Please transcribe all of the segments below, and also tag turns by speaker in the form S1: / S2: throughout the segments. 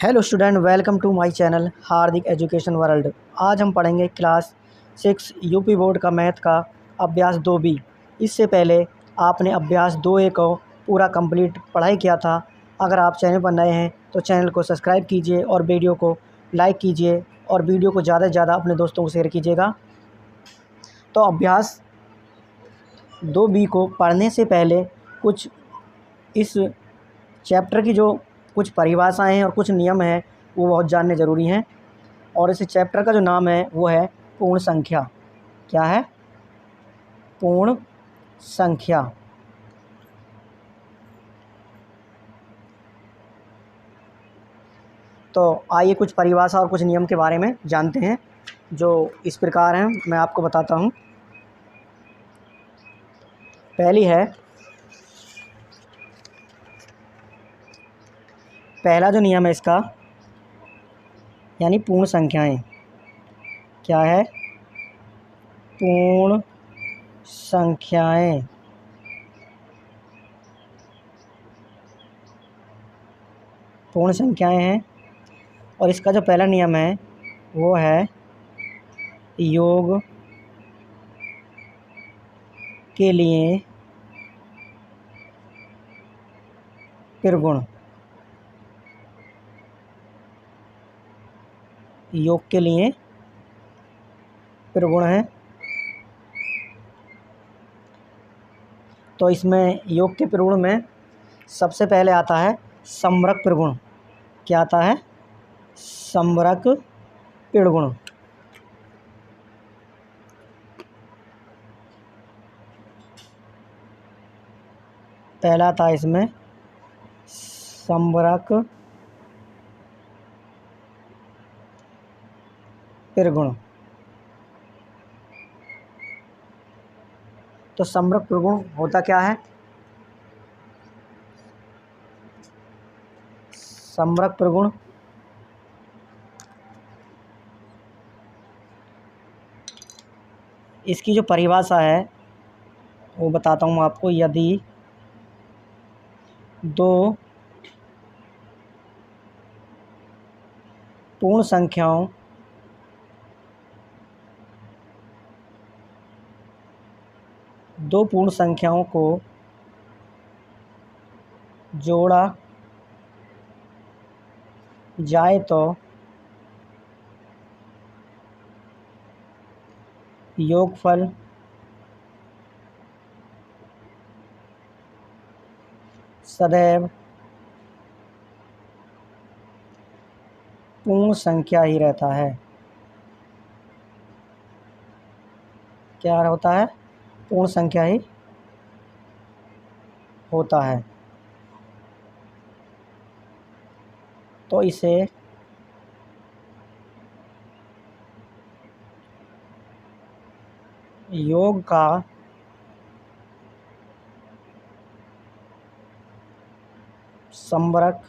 S1: Hello student, welcome to my channel Hardik education world. आज हम पढ़ेंगे क्लास 6 यूपी बोर्ड का मैथ का अभ्यास 2B। इससे पहले आपने अभ्यास 2A को पूरा कंप्लीट पढ़ाई किया था। अगर आप चैनल पर नए हैं तो चैनल को सब्सक्राइब कीजिए और वीडियो को लाइक कीजिए और वीडियो को ज़्यादा से ज़्यादा अपने दोस्तों को शेयर कीजिएगा। तो अभ्यास 2B को पढ़ने से पहले कुछ इस चैप्टर की जो कुछ परिभाषाएं हैं और कुछ नियम हैं वो बहुत जानने ज़रूरी हैं। और इस चैप्टर का जो नाम है वो है पूर्ण संख्या। क्या है? पूर्ण संख्या। तो आइए कुछ परिभाषा और कुछ नियम के बारे में जानते हैं, जो इस प्रकार हैं। मैं आपको बताता हूँ। पहली है, पहला जो नियम है इसका, यानी पूर्ण संख्याएं। क्या है? पूर्ण संख्याएं। पूर्ण संख्याएं हैं। और इसका जो पहला नियम है वो है योग के लिए त्रिगुण। योग के लिए त्रिगुण है। तो इसमें योग के त्रिगुण में सबसे पहले आता है समरक त्रिगुण। क्या आता है? समरक त्रिगुण। पहला आता है इसमें समरक त्रिगुण। तो समरक त्रिगुण होता क्या है? समरक त्रिगुण इसकी जो परिभाषा है वो बताता हूँ आपको। यदि दो पूर्ण संख्याओं को जोड़ा जाए तो योगफल सदैव पूर्ण संख्या ही रहता है। क्या होता है? पूर्ण संख्या ही होता है। तो इसे योग का समरक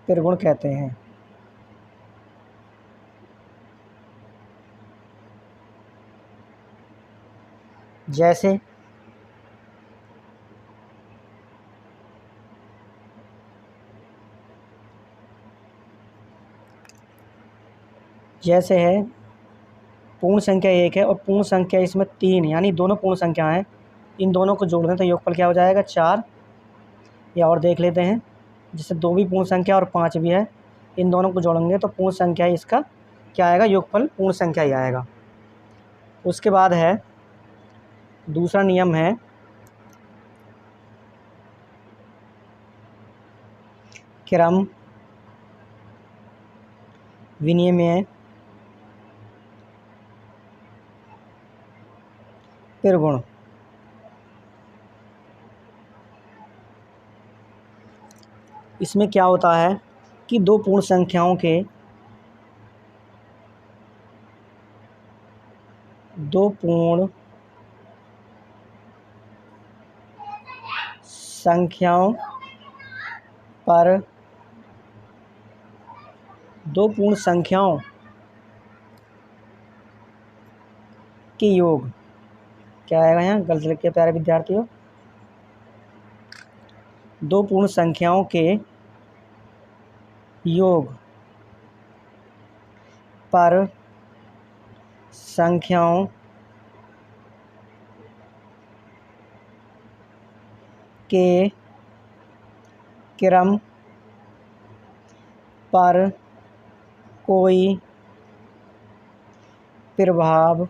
S1: त्रिगुण कहते हैं। जैसे जैसे है पूर्ण संख्या 1 है और पूर्ण संख्या इसमें 3, यानी दोनों पूर्ण संख्या हैं। इन दोनों को जोड़ दें तो योगफल क्या हो जाएगा? 4। या और देख लेते हैं, जिससे 2 भी पूर्ण संख्या और 5 भी है। इन दोनों को जोड़ेंगे तो पूर्ण संख्या इसका क्या आएगा? योगफल पूर्ण संख्या ही आएगा। उसके बाद है दूसरा नियम है क्रम विनिमय त्रिगुण। इसमें क्या होता है कि दो पूर्ण संख्याओं के दो पूर्ण संख्याओं पर दो पूर्ण संख्याओं के योग। क्या आएगा यहाँ? गलत लिख के प्यारे विद्यार्थियों। दो पूर्ण संख्याओं के योग पर संख्याओं के क्रम पर कोई प्रभाव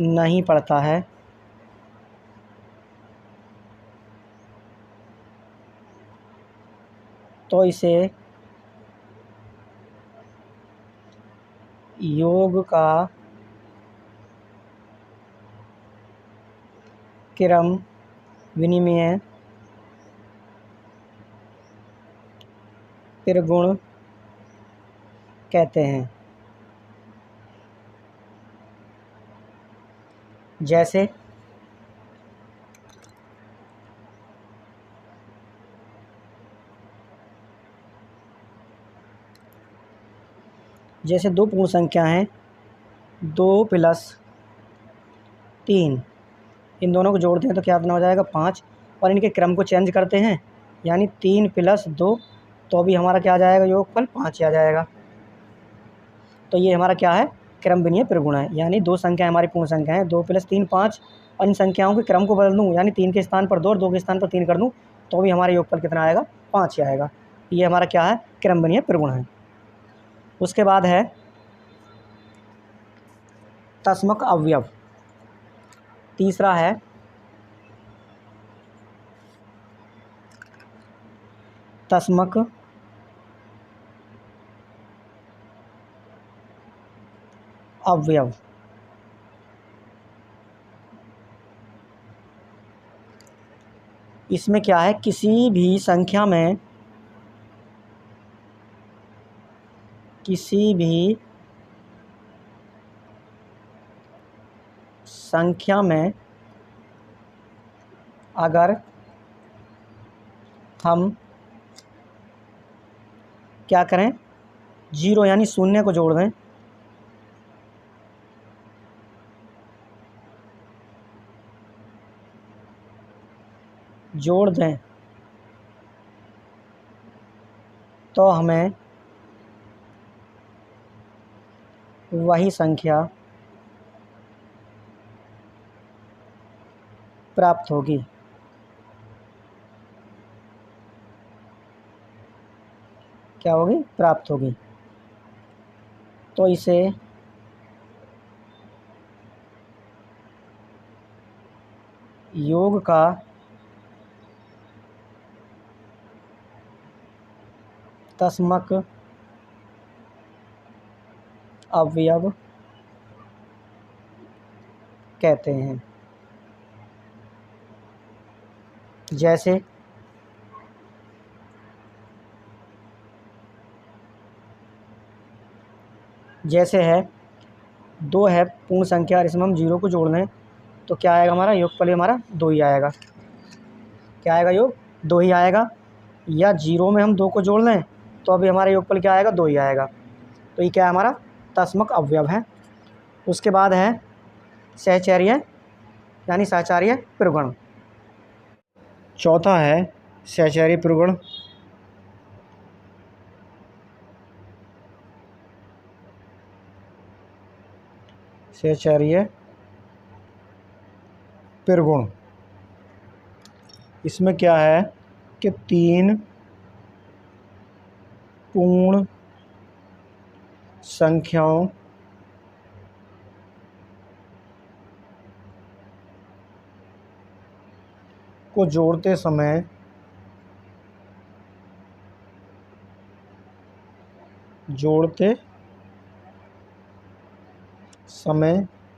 S1: नहीं पड़ता है। तो इसे योग का क्रम विनिमय त्रिगुण कहते हैं। जैसे जैसे दो पूर्ण संख्या हैं 2 + 3, इन दोनों को जोड़ते हैं तो क्या इतना हो जाएगा 5, और इनके क्रम को चेंज करते हैं यानी 3 + 2, तो अभी हमारा क्या आ जाएगा योगफल 5 आ जाएगा। तो ये हमारा क्या है क्रम विनिमय त्रिगुण है, यानी दो संख्या हमारी पूर्ण संख्या है 2 + 3 5, और इन संख्याओं के क्रम को बदल दूँ यानी 3 के स्थान पर 2 और 2 के स्थान पर 3 कर दूँ तो भी हमारा योगफल कितना आएगा 5 ही आएगा। ये हमारा क्या है क्रम विनिमय त्रिगुण है। उसके बाद है तस्मक अवयव। तीसरा है तस्मक अवयव। इसमें क्या है किसी भी संख्या में अगर हम क्या करें 0 यानी शून्य को जोड़ दें तो हमें वही संख्या प्राप्त होगी। क्या होगी प्राप्त होगी। तो इसे योग का तस्मक अवयव कहते हैं। जैसे है 2 है पूर्ण संख्या और इसमें हम 0 को जोड़ दें तो क्या आएगा हमारा योगफल हमारा 2 ही आएगा। क्या आएगा योग 2 ही आएगा, या 0 में हम 2 को जोड़ लें तो अभी हमारा योगफल क्या आएगा 2 ही आएगा। तो ये क्या है हमारा तस्मक अवयव है। उसके बाद है सहचर्य यानी सहचार्य प्रगुण। चौथा है सहचर्य प्रगुण। सहचर्य प्रगुण इसमें क्या है कि 3 पूर्ण संख्याओं को जोड़ते समय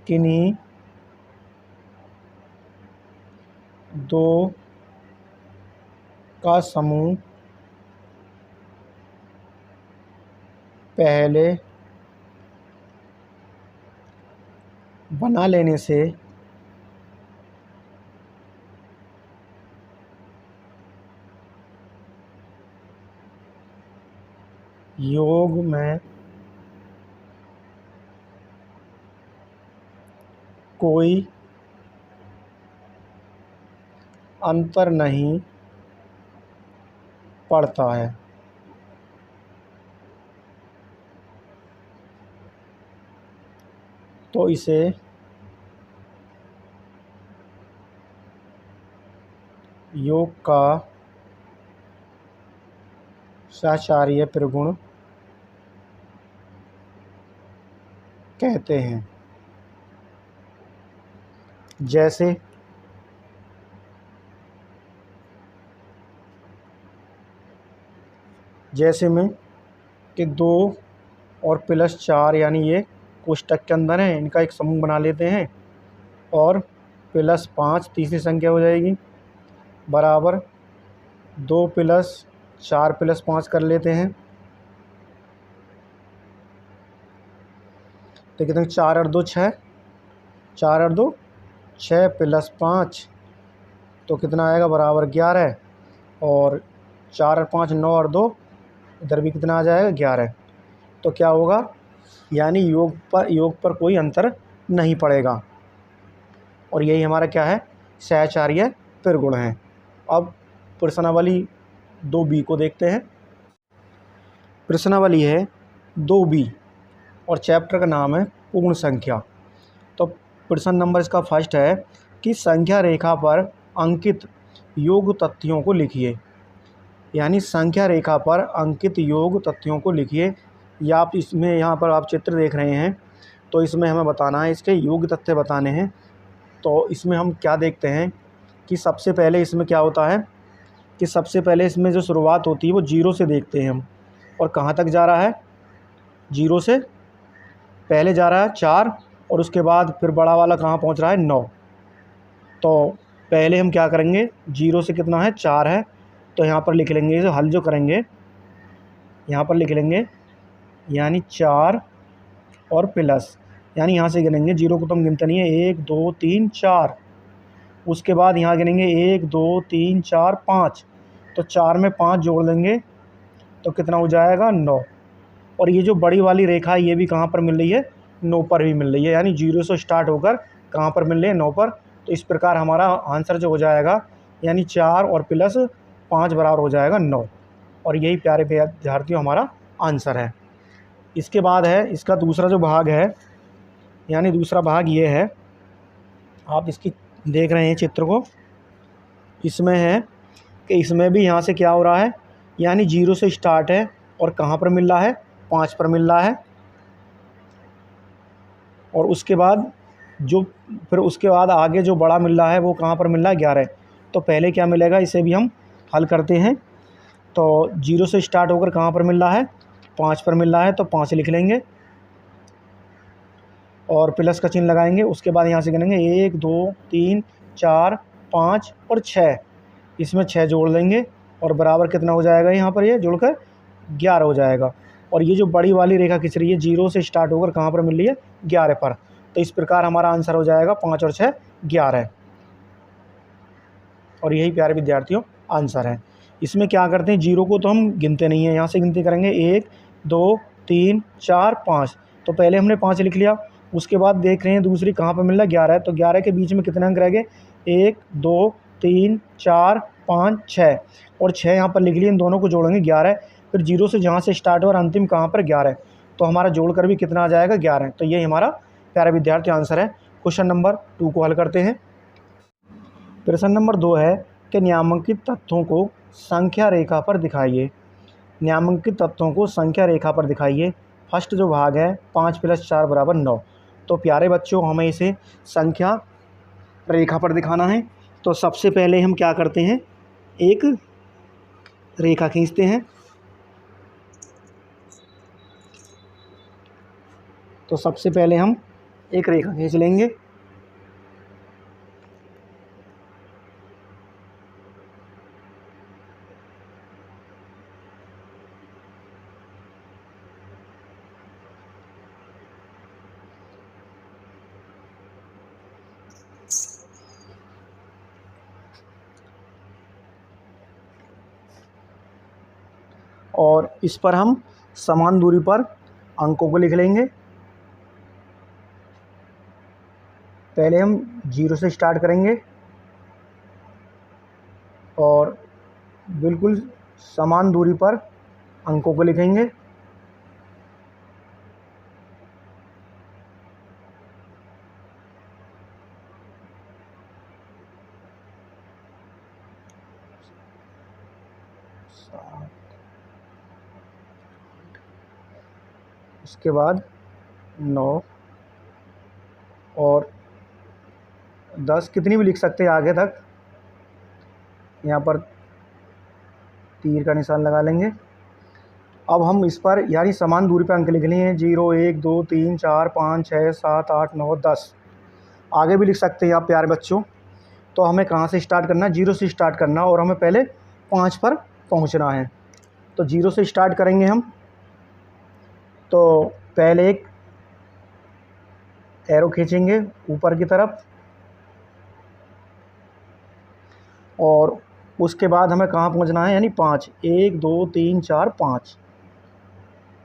S1: किन्हीं 2 का समूह पहले बना लेने से योग में कोई अंतर नहीं पड़ता है। तो इसे योग का सहचार्य त्रिगुण कहते हैं। जैसे में कि 2 और +4 यानी ये कोष्टक के अंदर है, इनका एक समूह बना लेते हैं और +5 तीसरी संख्या हो जाएगी बराबर 2 + 4 + 5 कर लेते हैं। तो कितने 4 और 2 6, 4 और 2 6 + 5 तो कितना आएगा बराबर 11 और 4 और 5 9 और 2 इधर भी कितना आ जाएगा 11। तो क्या होगा यानी योग पर कोई अंतर नहीं पड़ेगा और यही हमारा क्या है सहचार्य त्रिगुण है। अब प्रश्नावली 2B को देखते हैं। प्रश्नावली है 2B और चैप्टर का नाम है पूर्ण संख्या। तो प्रश्न नंबर इसका फर्स्ट है कि संख्या रेखा पर अंकित योग तथ्यों को लिखिए। यानी संख्या रेखा पर अंकित योग तथ्यों को लिखिए। या आप इसमें यहाँ पर आप चित्र देख रहे हैं तो इसमें हमें बताना है, इसके योग तथ्य बताने हैं। तो इसमें हम क्या देखते हैं कि सबसे पहले इसमें क्या होता है कि सबसे पहले इसमें जो शुरुआत होती है वो 0 से देखते हैं हम। और कहाँ तक जा रहा है 0 से पहले जा रहा है 4 और उसके बाद फिर बड़ा वाला कहाँ पहुँच रहा है 9। तो पहले हम क्या करेंगे 0 से कितना है 4 है तो यहाँ पर लिख लेंगे, जो हल जो करेंगे यहाँ पर लिख लेंगे यानी 4 और प्लस यानी यहाँ से गिनेंगे 0 को तो हम गिनते नहीं है 1 2 3 4। उसके बाद यहाँ गिनेंगे 1 2 3 4 5 तो 4 में 5 जोड़ देंगे तो कितना हो जाएगा 9। और ये जो बड़ी वाली रेखा है ये भी कहाँ पर मिल रही है 9 पर भी मिल रही है, यानी 0 से स्टार्ट होकर कहाँ पर मिल रही है 9 पर। तो इस प्रकार हमारा आंसर जो हो जाएगा यानी 4 और +5 बराबर हो जाएगा 9 और यही प्यारे विद्यार्थियों हमारा आंसर है। इसके बाद है इसका दूसरा जो भाग है, यानी दूसरा भाग ये है, आप इसकी देख रहे हैं चित्र को, इसमें है कि इसमें भी यहाँ से क्या हो रहा है यानी 0 से स्टार्ट है और कहाँ पर मिल रहा है 5 पर मिल रहा है। और उसके बाद फिर उसके बाद आगे जो बड़ा मिल रहा है वो कहाँ पर मिल रहा है 11। तो पहले क्या मिलेगा इसे भी हम हल करते हैं। तो 0 से स्टार्ट होकर कहाँ पर मिल रहा है 5 पर मिल रहा है तो 5 लिख लेंगे और प्लस का चिन्ह लगाएंगे। उसके बाद यहाँ से गिनेंगे 1 2 3 4 5 और 6, इसमें 6 जोड़ देंगे और बराबर कितना हो जाएगा यहाँ पर ये जुड़कर 11 हो जाएगा। और ये जो बड़ी वाली रेखा खींच रही है 0 से स्टार्ट होकर कहाँ पर मिल रही है 11 पर। तो इस प्रकार हमारा आंसर हो जाएगा 5 और 6 11 और यही प्यारे विद्यार्थियों आंसर है। इसमें क्या करते हैं 0 को तो हम गिनते नहीं हैं, यहाँ से गिनती करेंगे 1 2 3 4 5। तो पहले हमने 5 लिख लिया, उसके बाद देख रहे हैं दूसरी कहाँ पर मिल रहा है 11 है तो 11 के बीच में कितने अंक रह गए 1 2 3 4 5 6 और 6 यहाँ पर लिख लिए, इन दोनों को जोड़ेंगे 11। फिर 0 से जहाँ से स्टार्ट हो और अंतिम कहाँ पर 11 तो हमारा जोड़कर भी कितना आ जाएगा 11। तो ये हमारा प्यारा विद्यार्थी आंसर है। क्वेश्चन नंबर 2 को हल करते हैं। प्रश्न नंबर 2 है कि निम्नलिखित तथ्यों को संख्या रेखा पर दिखाइए। निम्नलिखित तथ्यों को संख्या रेखा पर दिखाइए। फर्स्ट जो भाग है 5 + 4 = 9। तो प्यारे बच्चों हमें इसे संख्या रेखा पर दिखाना है। तो सबसे पहले हम क्या करते हैं एक रेखा खींचते हैं। तो सबसे पहले हम एक रेखा खींच लेंगे और इस पर हम समान दूरी पर अंकों को लिख लेंगे। पहले हम 0 से स्टार्ट करेंगे और बिल्कुल समान दूरी पर अंकों को लिखेंगे। इसके बाद 9 और 10, कितनी भी लिख सकते हैं आगे तक। यहाँ पर तीर का निशान लगा लेंगे। अब हम इस पर यानी समान दूरी पर अंक लिख लिए हैं 0 1 2 3 4 5 6 7 8 9 10। आगे भी लिख सकते हैं आप प्यारे बच्चों। तो हमें कहाँ से स्टार्ट करना है? 0 से स्टार्ट करना और हमें पहले 5 पर पहुँचना है। तो 0 से स्टार्ट करेंगे हम। तो पहले एक एरो खींचेंगे ऊपर की तरफ और उसके बाद हमें कहाँ पहुँचना है? यानी 5, 1 2 3 4 5।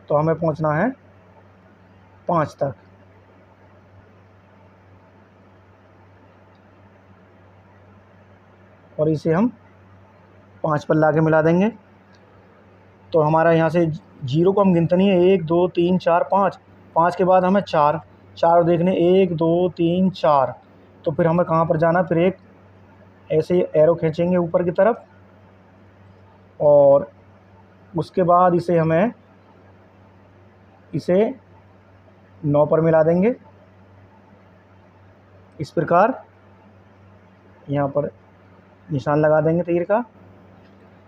S1: तो हमें पहुँचना है 5 तक। और इसे हम 5 पर ला के मिला देंगे। तो हमारा यहाँ से 0 को हम गिनते नहीं है, 1 2 3 4 5। 5 के बाद हमें 4 देखने, 1 2 3 4। तो फिर हमें कहाँ पर जाना? फिर एक ऐसे एरो खींचेंगे ऊपर की तरफ और उसके बाद इसे 9 पर मिला देंगे। इस प्रकार यहाँ पर निशान लगा देंगे तीर का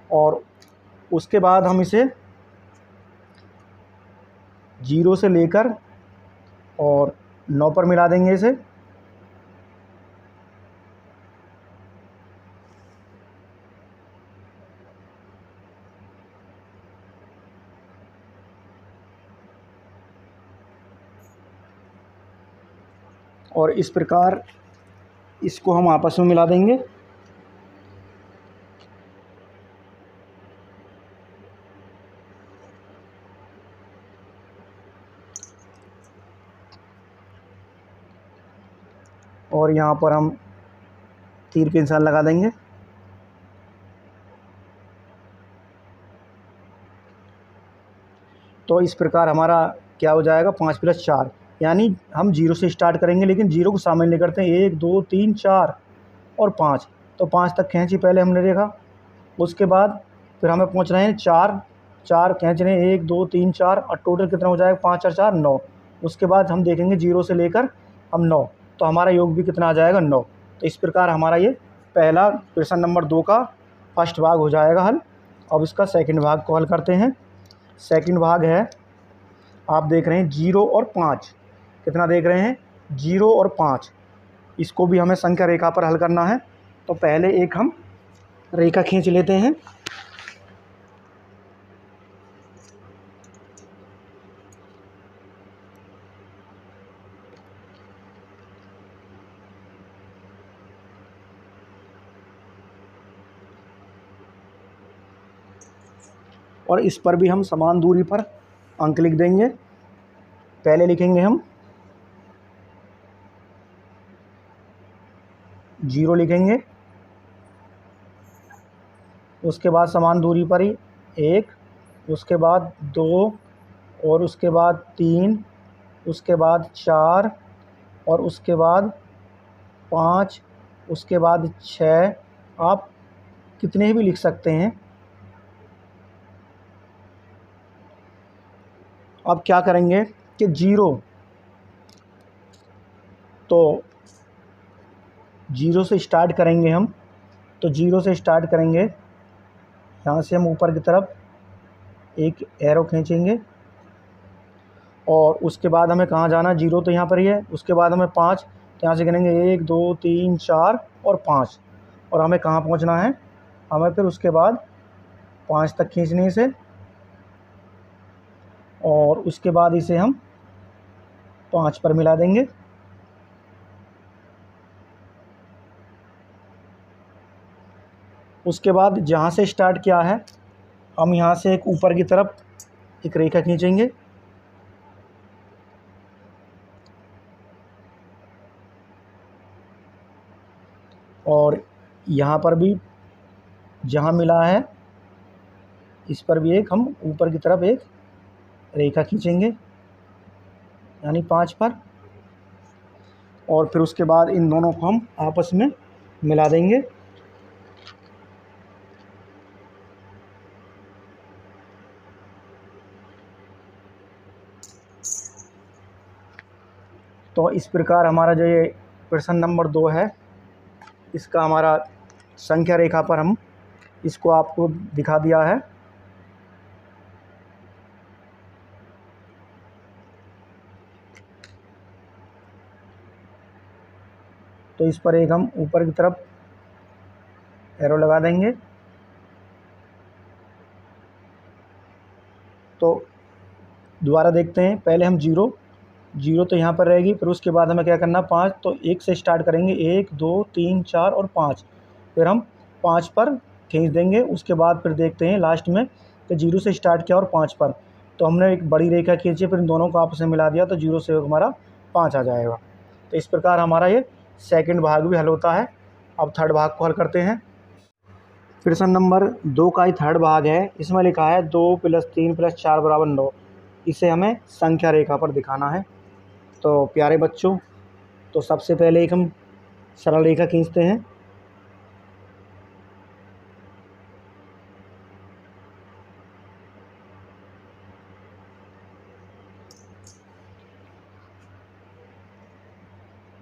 S1: और उसके बाद हम इसे 0 से लेकर और 9 पर मिला देंगे इसे। और इस प्रकार इसको हम आपस में मिला देंगे। और यहाँ पर हम तीर के निशान लगा देंगे। तो इस प्रकार हमारा क्या हो जाएगा? 5 + 4, यानी हम 0 से स्टार्ट करेंगे लेकिन 0 को सामने ले करते हैं। 1 2 3 4 और 5। तो 5 तक खींची पहले हमने रेखा। उसके बाद फिर हमें पहुंच रहे हैं 4 खींच रहे हैं, 1 2 3 4 और टोटल कितना हो जाएगा? 5 और 4 9। उसके बाद हम देखेंगे 0 से लेकर हम 9, तो हमारा योग भी कितना आ जाएगा? 9। तो इस प्रकार हमारा ये पहला प्रश्न नंबर 2 का फर्स्ट भाग हो जाएगा हल। अब इसका सेकंड भाग को हल करते हैं। सेकंड भाग है, आप देख रहे हैं 0 और 5। कितना देख रहे हैं? 0 और 5। इसको भी हमें संख्या रेखा पर हल करना है। तो पहले एक हम रेखा खींच लेते हैं। और इस पर भी हम समान दूरी पर अंक लिख देंगे। पहले लिखेंगे हम 0 लिखेंगे, उसके बाद समान दूरी पर ही 1, उसके बाद 2 और उसके बाद 3, उसके बाद 4 और उसके बाद 5, उसके बाद 6। आप कितने भी लिख सकते हैं। अब क्या करेंगे कि 0, तो 0 से स्टार्ट करेंगे हम। तो 0 से स्टार्ट करेंगे, यहाँ से हम ऊपर की तरफ एक एरो खींचेंगे और उसके बाद हमें कहाँ जाना? 0 तो यहाँ पर ही है। उसके बाद हमें 5, तो यहाँ से गिनेंगे 1 2 3 4 और 5। और हमें कहाँ पहुँचना है? हमें फिर उसके बाद 5 तक खींचने से और उसके बाद इसे हम 5 पर मिला देंगे। उसके बाद जहाँ से स्टार्ट किया है हम यहाँ से एक ऊपर की तरफ एक रेखा खींचेंगे और यहाँ पर भी जहाँ मिला है इस पर भी एक हम ऊपर की तरफ एक रेखा खींचेंगे यानी 5 पर, और फिर उसके बाद इन दोनों को हम आपस में मिला देंगे। तो इस प्रकार हमारा जो ये प्रश्न नंबर 2 है, इसका हमारा संख्या रेखा पर हम इसको आपको दिखा दिया है। तो इस पर एक हम ऊपर की तरफ एरो लगा देंगे। तो दोबारा देखते हैं, पहले हम जीरो तो यहाँ पर रहेगी, फिर उसके बाद हमें क्या करना, 5। तो 1 से स्टार्ट करेंगे, 1 2 3 4 और 5, फिर हम 5 पर खींच देंगे। उसके बाद फिर देखते हैं लास्ट में कि 0 से स्टार्ट किया और 5 पर, तो हमने एक बड़ी रेखा खींची, फिर इन दोनों को आपस में मिला दिया, तो 0 से हमारा 5 आ जाएगा। तो इस प्रकार हमारा ये सेकंड भाग भी हल होता है। अब थर्ड भाग को हल करते हैं। प्रश्न नंबर 2 का ही थर्ड भाग है। इसमें लिखा है 2 + 3 + 4 = 9। इसे हमें संख्या रेखा पर दिखाना है। तो प्यारे बच्चों, तो सबसे पहले एक हम सरल रेखा खींचते हैं।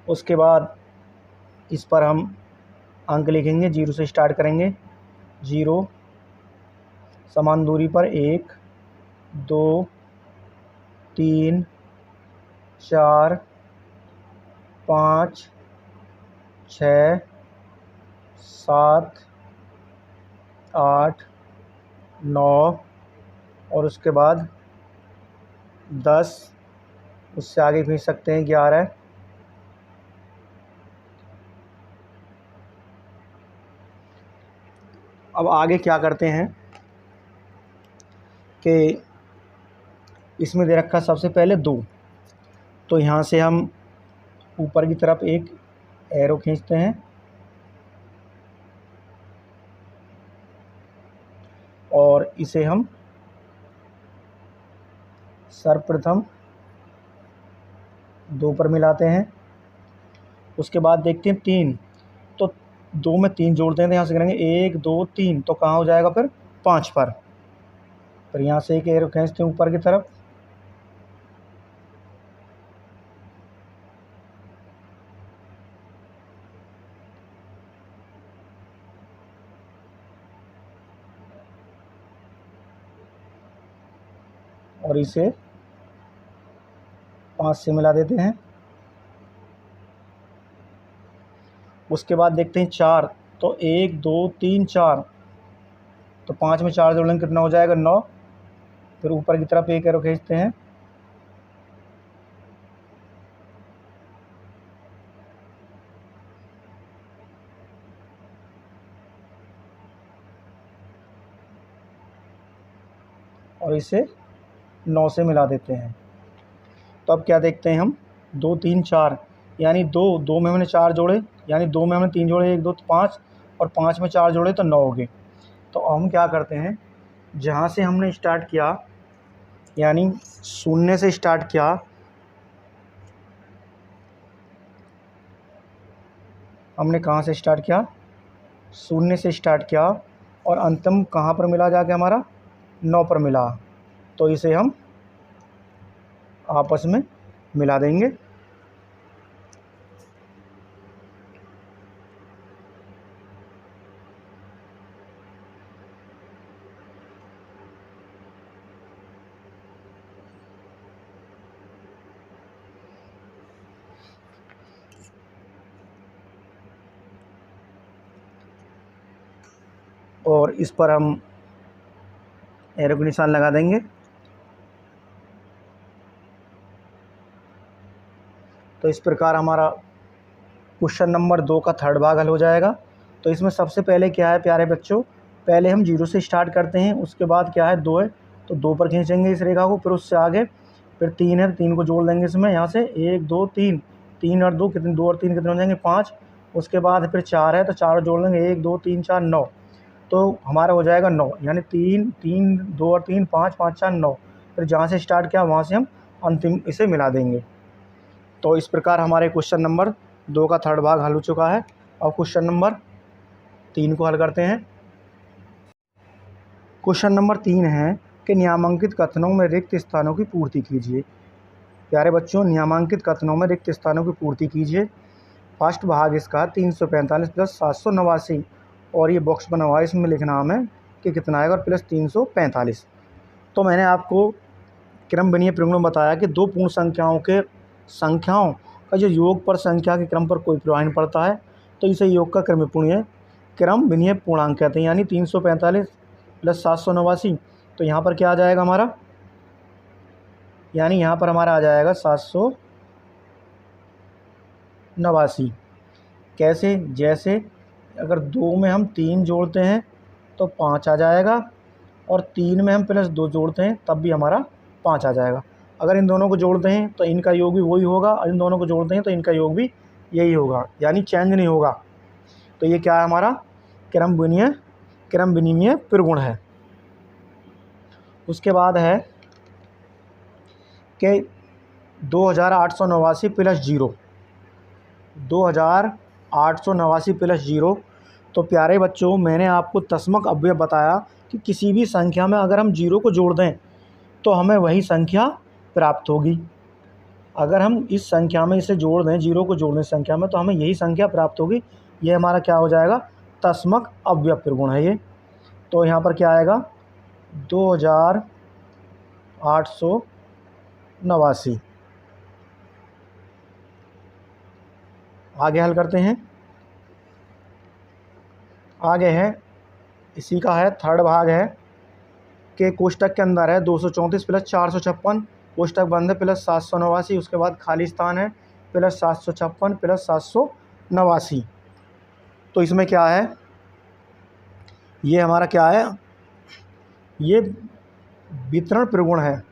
S1: उसके बाद इस पर हम अंक लिखेंगे, 0 से स्टार्ट करेंगे। 0 समान दूरी पर 1 2 3 4 5 6 7 8 9 और उसके बाद 10, उससे आगे खींच सकते हैं 11। अब आगे क्या करते हैं कि इसमें दे रखा सबसे पहले 2, तो यहाँ से हम ऊपर की तरफ एक एरो खींचते हैं और इसे हम सर्वप्रथम 2 पर मिलाते हैं। उसके बाद देखते हैं 3, तो 2 में 3 जोड़ते हैं, तो यहाँ से करेंगे 1 2 3, तो कहाँ हो जाएगा फिर 5 पर। फिर यहाँ से एक एरो खींचते हैं ऊपर की तरफ, और इसे 5 से मिला देते हैं। उसके बाद देखते हैं 4, तो 1 2 3 4, तो 5 में 4 जोड़ेंगे कितना हो जाएगा 9। फिर ऊपर की तरफ एक एरो खींचते हैं, और इसे 9 से मिला देते हैं। तो अब क्या देखते हैं हम, 2 3 4, यानी 2 में हमने 4 जोड़े, यानी 2 में हमने 3 जोड़े, 1 2 5, और 5 में 4 जोड़े तो 9 हो गए। तो हम क्या करते हैं, जहाँ से हमने स्टार्ट किया यानी 0 से स्टार्ट किया, हमने कहाँ से स्टार्ट किया, 0 से स्टार्ट किया, और अंतिम कहाँ पर मिला जाके हमारा 9 पर मिला, तो इसे हम आपस में मिला देंगे। और इस पर हम एरो का निशान लगा देंगे। तो इस प्रकार हमारा क्वेश्चन नंबर 2 का थर्ड भाग हल हो जाएगा। तो इसमें सबसे पहले क्या है प्यारे बच्चों, पहले हम 0 से स्टार्ट करते हैं, उसके बाद क्या है 2 है, तो 2 पर खींचेंगे इस रेखा को, फिर उससे आगे फिर 3 है, 3 को जोड़ देंगे इसमें, यहाँ से 1 2 3, 3 और 2 कितने, 2 और 3 कितने हो जाएंगे 5। उसके बाद फिर 4 है, तो 4 जोड़ लेंगे, 1 2 3 4 9।
S2: तो हमारा हो जाएगा 9, यानी 3 3 2 और 3 5 5 4 9। फिर जहाँ से स्टार्ट किया वहाँ से हम अंतिम इसे मिला देंगे। तो इस प्रकार हमारे क्वेश्चन नंबर 2 का थर्ड भाग हल हो चुका है। अब क्वेश्चन नंबर 3 को हल करते हैं। क्वेश्चन नंबर 3 है कि निम्नांकित कथनों में रिक्त स्थानों की पूर्ति कीजिए। प्यारे बच्चों, निम्नांकित कथनों में रिक्त स्थानों की पूर्ति कीजिए। फर्स्ट भाग इसका 345 प्लस 789, और ये बॉक्स बना हुआ है, इसमें लिखना हमें कि कितना आएगा और प्लस 345। तो मैंने आपको क्रम विनीय प्रगुण बताया कि दो पूर्ण संख्याओं का जो योग पर संख्या के क्रम पर कोई प्रभाव नहीं पड़ता है, तो इसे योग का क्रम विनीय पूर्णांक कहते हैं। यानी 345 प्लस 789, तो यहाँ पर क्या आ जाएगा हमारा, यानी यहाँ पर हमारा आ जाएगा 789। कैसे? जैसे अगर 2 में हम 3 जोड़ते हैं तो 5 आ जाएगा, और 3 में हम प्लस 2 जोड़ते हैं तब भी हमारा 5 आ जाएगा। अगर इन दोनों को जोड़ते हैं तो इनका योग भी वही होगा, और इन दोनों को जोड़ते हैं तो इनका योग भी यही होगा, यानी चेंज नहीं होगा। तो ये क्या है, हमारा क्रम विनिमय प्रगुण है। उसके बाद है कि 2889 प्लस 0, 2889 प्लस 0। तो प्यारे बच्चों, मैंने आपको तस्मक अव्यय बताया कि किसी भी संख्या में अगर हम 0 को जोड़ दें तो हमें वही संख्या प्राप्त होगी। अगर हम इस संख्या में इसे जोड़ दें, 0 को जोड़ दें संख्या में, तो हमें यही संख्या प्राप्त होगी। ये हमारा क्या हो जाएगा, तस्मक अव्यय प्रगुण है ये। तो यहाँ पर क्या आएगा, 2889। आगे हल करते हैं। आगे है, इसी का है थर्ड भाग है कि कोष्टक के अंदर है 234 प्लस 456, कोष्टक बंद है, प्लस 789, उसके बाद खाली स्थान है प्लस 756 प्लस 789। तो इसमें क्या है, ये हमारा क्या है, ये वितरण प्रगुण है।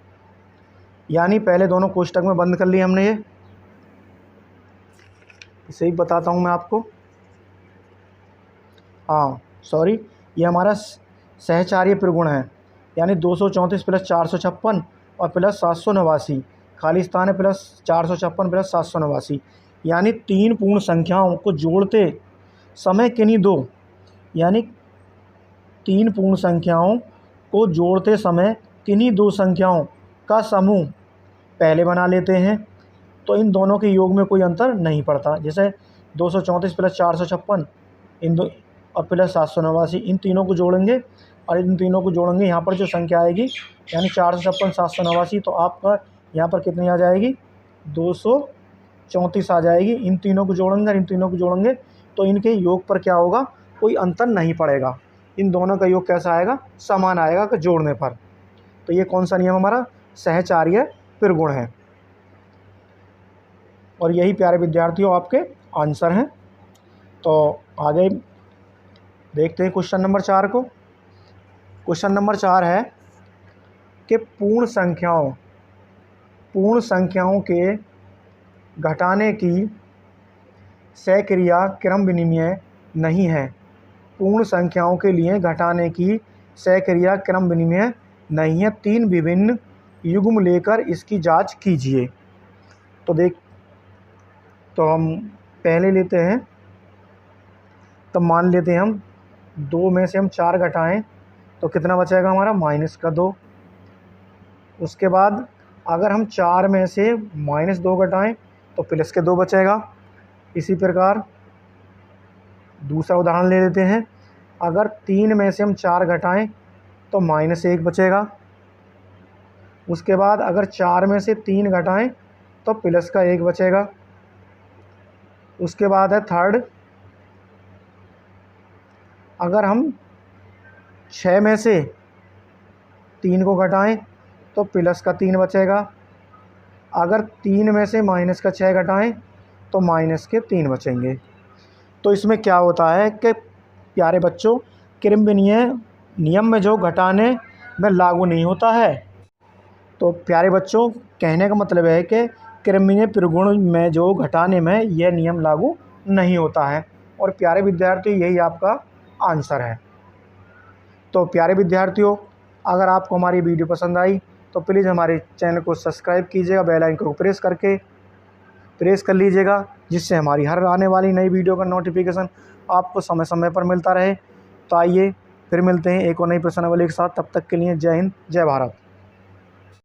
S2: यानी पहले दोनों कोष्टक में बंद कर लिए हमने, ये इसे ही बताता हूँ मैं आपको। हाँ सॉरी, ये हमारा सहचार्य प्रगुण है। यानी 234 प्लस 456 और प्लस 789, खाली स्थान है प्लस 456 प्लस 789। यानी 3 पूर्ण संख्याओं को जोड़ते समय किन्हीं दो, यानी 3 पूर्ण संख्याओं को जोड़ते समय किन्हीं दो संख्याओं का समूह पहले बना लेते हैं, तो इन दोनों के योग में कोई अंतर नहीं पड़ता। जैसे 234 प्लस 456 इन दो और प्लस 789, इन तीनों को जोड़ेंगे और इन तीनों को जोड़ेंगे, यहाँ पर जो संख्या आएगी यानी 456 789, तो आपका यहाँ पर कितनी आ जाएगी, 234 आ जाएगी। इन तीनों को जोड़ेंगे और इन तीनों को जोड़ेंगे तो इनके योग पर क्या होगा, कोई अंतर नहीं पड़ेगा। इन दोनों का योग कैसा आएगा, समान आएगा कि जोड़ने पर। तो ये कौन सा नियम हमारा, सहचार्य प्रगुण है। और यही प्यारे विद्यार्थियों आपके आंसर हैं। तो आगे देखते हैं क्वेश्चन नंबर 4 को। क्वेश्चन नंबर 4 है कि पूर्ण संख्याओं के घटाने की सक्रिया क्रम विनिमय नहीं है। पूर्ण संख्याओं के लिए घटाने की सक्रिया क्रम विनिमय नहीं है। 3 विभिन्न युग्म लेकर इसकी जांच कीजिए। तो हम पहले लेते हैं, तो मान लेते हैं हम 2 में से हम 4 घटाएं तो कितना बचेगा हमारा, -2। उसके बाद अगर हम 4 में से -2 घटाएं तो +2 बचेगा। इसी प्रकार दूसरा उदाहरण ले लेते हैं, अगर 3 में से हम 4 घटाएं तो -1 बचेगा। उसके बाद अगर 4 में से 3 घटाएं तो +1 बचेगा। उसके बाद है थर्ड, अगर हम 6 में से 3 को घटाएं तो +3 बचेगा। अगर 3 में से -6 घटाएं तो -3 बचेंगे। तो इसमें क्या होता है कि प्यारे बच्चों, क्रम विनिमय नियम में जो घटाने में लागू नहीं होता है। तो प्यारे बच्चों, कहने का मतलब है कि क्रम विनिमय प्रगुण में जो घटाने में यह नियम लागू नहीं होता है। और प्यारे विद्यार्थी, यही आपका आंसर है। तो प्यारे विद्यार्थियों, अगर आपको हमारी वीडियो पसंद आई तो प्लीज़ हमारे चैनल को सब्सक्राइब कीजिएगा, बेल आइकन को प्रेस कर लीजिएगा, जिससे हमारी हर आने वाली नई वीडियो का नोटिफिकेशन आपको समय समय पर मिलता रहे। तो आइए फिर मिलते हैं एक और नई प्रश्नावली के साथ। तब तक के लिए जय हिंद, जय भारत।